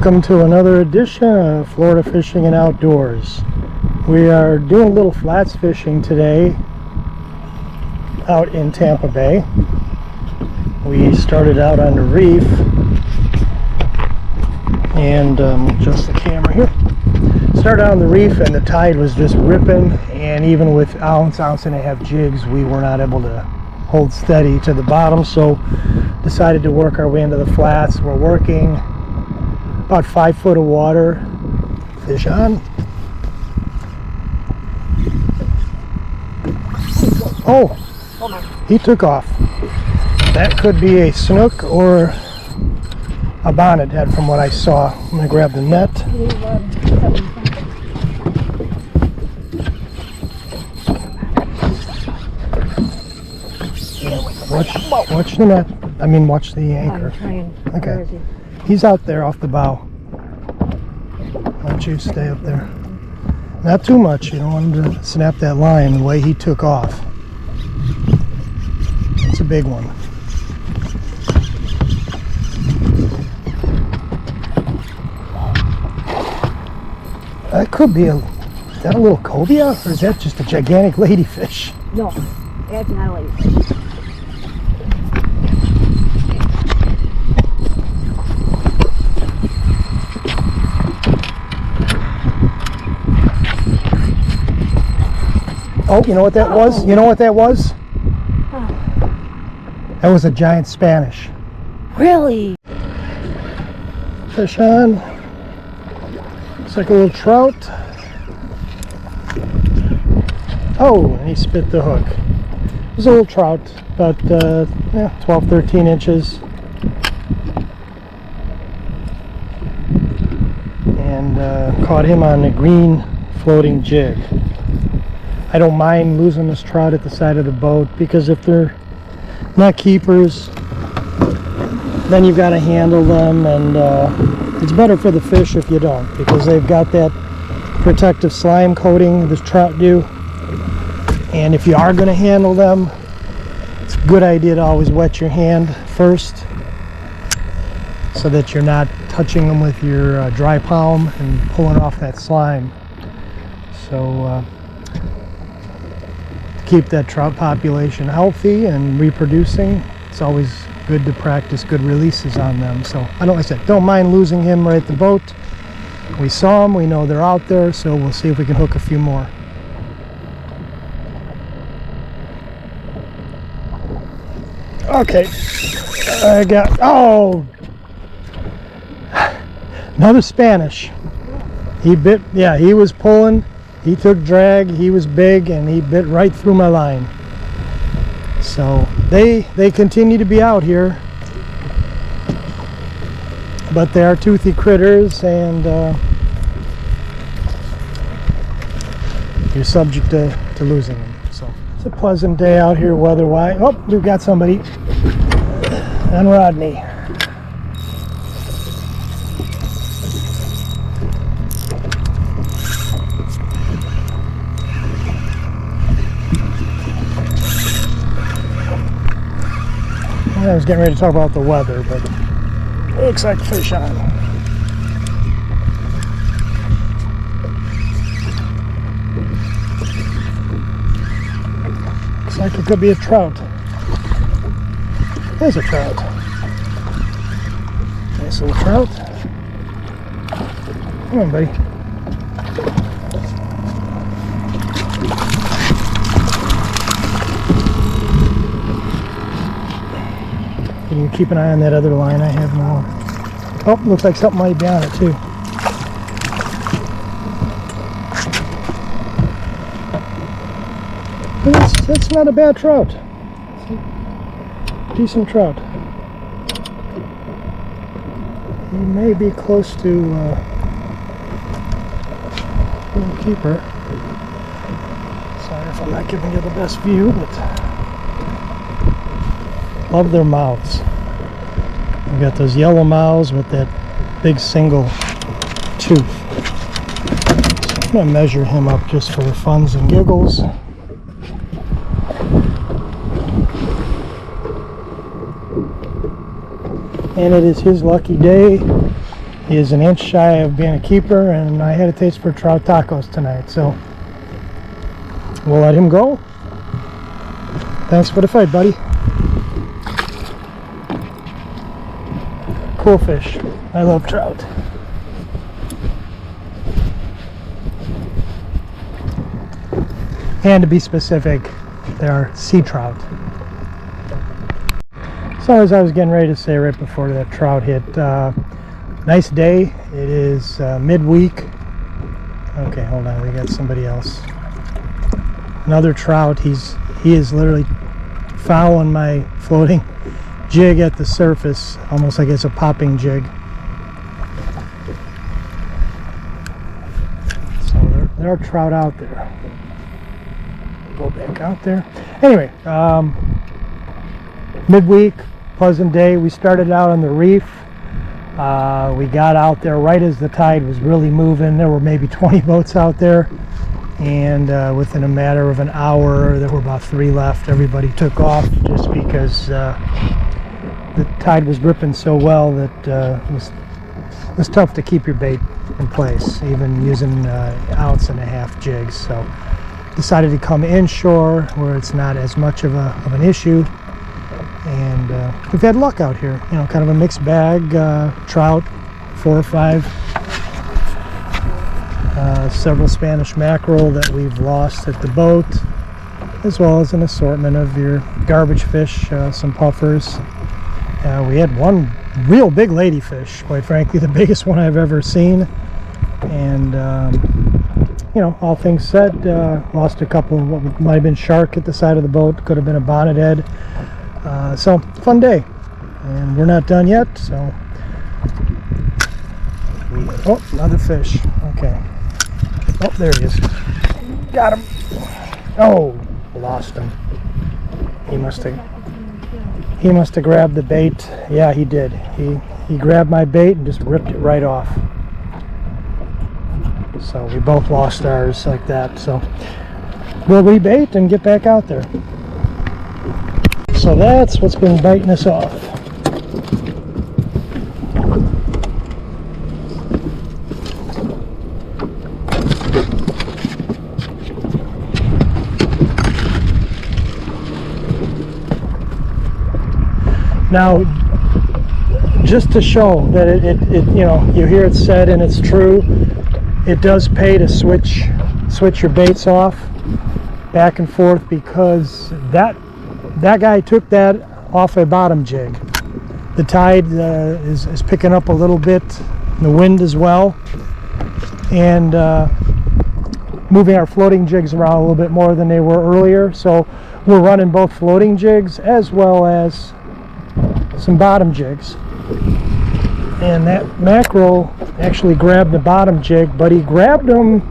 Welcome to another edition of Florida Fishing and Outdoors. We are doing a little flats fishing today out in Tampa Bay. We started out on the reef and adjust the camera here. Started on the reef and the tide was just ripping, and even with ounce and a half jigs we were not able to hold steady to the bottom, so decided to work our way into the flats. We're working about 5 foot of water. Fish on. Oh, he took off. That could be a snook or a bonnet head from what I saw. I'm going to grab the net. Watch the net. I mean, watch the anchor. Okay. He's out there off the bow. Why don't you stay up there? Not too much. You don't want him to snap that line the way he took off. It's a big one. That could be is that a little cobia, or is that just a gigantic ladyfish? No, that's not a ladyfish. Oh, you know what that was? You know what that was? That was a giant Spanish. Really? Fish on. Looks like a little trout. Oh, and he spit the hook. It was a little trout, about 12, 13 inches. And caught him on a green floating jig. I don't mind losing this trout at the side of the boat, because if they're not keepers, then you've got to handle them, and it's better for the fish if you don't, because they've got that protective slime coating, this trout do. And if you are going to handle them, it's a good idea to always wet your hand first, so that you're not touching them with your dry palm and pulling off that slime. So keep that trout population healthy and reproducing, it's always good to practice good releases on them. So like I said, don't mind losing him right at the boat. We saw them, we know they're out there, so we'll see if we can hook a few more. Okay, I got, another Spanish. He bit, yeah, he was pulling. He took drag, he was big, and he bit right through my line. So they continue to be out here, but they are toothy critters, and you're subject to losing them. So it's a pleasant day out here weather-wise. Oh, we've got somebody on Rodney. I was getting ready to talk about the weather, but it looks like fish on. Looks like it could be a trout. There's a trout. Nice little trout. Come on, buddy. Can you keep an eye on that other line I have now? Oh, looks like something might be on it too. That's not a bad trout. Decent trout. He may be close to little keeper. Sorry if I'm not giving you the best view, but love their mouths. They've got those yellow mouths with that big single tooth. So I'm going to measure him up just for funs and giggles. And it is his lucky day. He is an inch shy of being a keeper, and I had a taste for trout tacos tonight, so we'll let him go. Thanks for the fight, buddy. Cool fish. I love trout. And to be specific, they are sea trout. So as I was getting ready to say right before that trout hit, nice day. It is midweek. Okay, hold on, we got somebody else. Another trout. He is literally following my floating jig at the surface, almost like it's a popping jig. So there are trout out there. Go back out there. Anyway, midweek, pleasant day. We started out on the reef. We got out there right as the tide was really moving. There were maybe 20 boats out there, and within a matter of an hour there were about 3 left. Everybody took off just because the tide was ripping so well that it was tough to keep your bait in place, even using ounce and a half jigs. So decided to come inshore where it's not as much of an issue. And we've had luck out here, you know, kind of a mixed bag. Trout, 4 or 5, several Spanish mackerel that we've lost at the boat, as well as an assortment of your garbage fish, some puffers. We had one real big ladyfish, quite frankly, the biggest one I've ever seen. And you know, all things said, lost a couple of what might have been shark at the side of the boat, could have been a bonnethead. So fun day, and we're not done yet. So oh, another fish. Okay. Oh, there he is. Got him. Oh, lost him. He must have grabbed the bait. Yeah, he did. He grabbed my bait and just ripped it right off. So we both lost ours like that. So we'll rebait and get back out there. So that's what's been biting us off. Now, just to show that it you know, you hear it said and it's true, it does pay to switch your baits off back and forth, because that guy took that off a bottom jig. The tide is picking up a little bit, the wind as well, and moving our floating jigs around a little bit more than they were earlier. So we're running both floating jigs as well as some bottom jigs. And that mackerel actually grabbed the bottom jig, but he grabbed them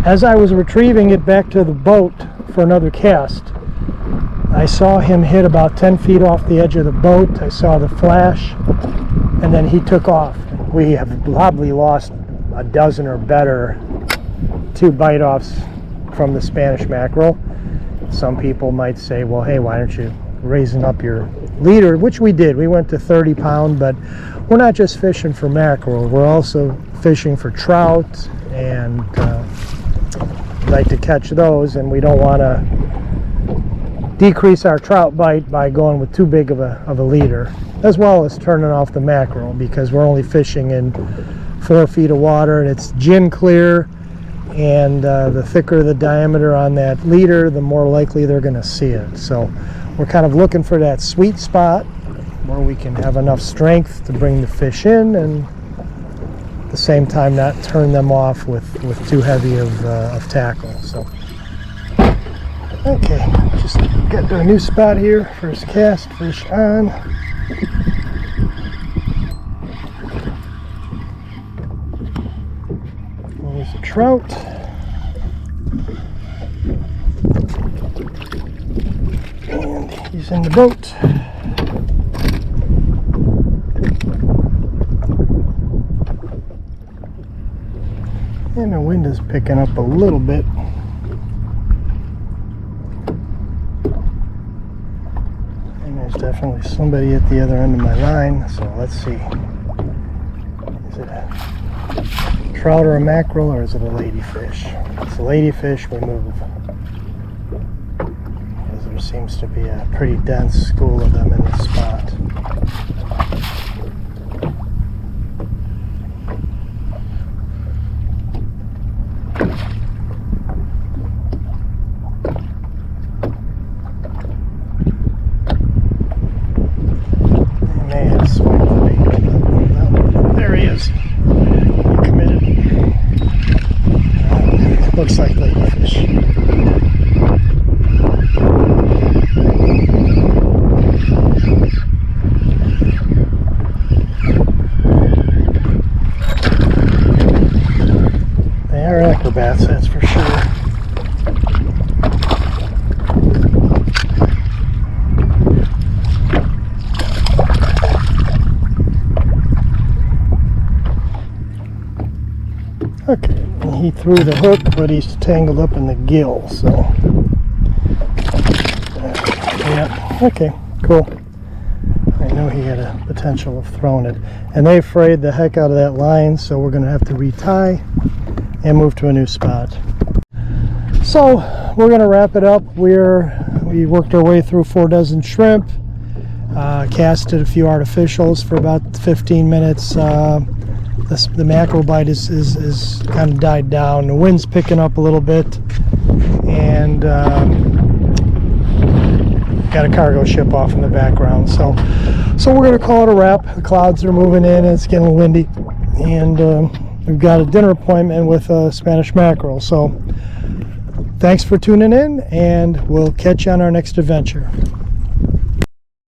as I was retrieving it back to the boat for another cast. I saw him hit about 10 feet off the edge of the boat. I saw the flash, and then he took off. We have probably lost a dozen or better 2 bite-offs from the Spanish mackerel. Some people might say, well, hey, why aren't you raising up your leader? Which we did. We went to 30 pound, but we're not just fishing for mackerel. We're also fishing for trout, and like to catch those, and we don't want to decrease our trout bite by going with too big of a leader, as well as turning off the mackerel, because we're only fishing in 4 feet of water, and it's gin clear, and the thicker the diameter on that leader, the more likely they're going to see it. So we're kind of looking for that sweet spot where we can have enough strength to bring the fish in and at the same time not turn them off with too heavy of tackle. So okay, just got to a new spot here. First cast, fish on. There's a trout. And he's in the boat. And the wind is picking up a little bit. And there's definitely somebody at the other end of my line. So let's see. Is it a trout or a mackerel, or is it a ladyfish? If it's a ladyfish, we move. Because there seems to be a pretty dense school of them in this spot. Looks like ladyfish. They are acrobats, that's for sure. Okay. He threw the hook, but he's tangled up in the gill, so yeah, okay, cool. I know he had a potential of throwing it, and they frayed the heck out of that line, so we're gonna have to retie and move to a new spot. So we're gonna wrap it up. We worked our way through 4 dozen shrimp, casted a few artificials for about 15 minutes. The mackerel bite is kind of died down. The wind's picking up a little bit, and got a cargo ship off in the background. So we're going to call it a wrap. The clouds are moving in, and it's getting windy, and we've got a dinner appointment with Spanish mackerel. So thanks for tuning in, and we'll catch you on our next adventure.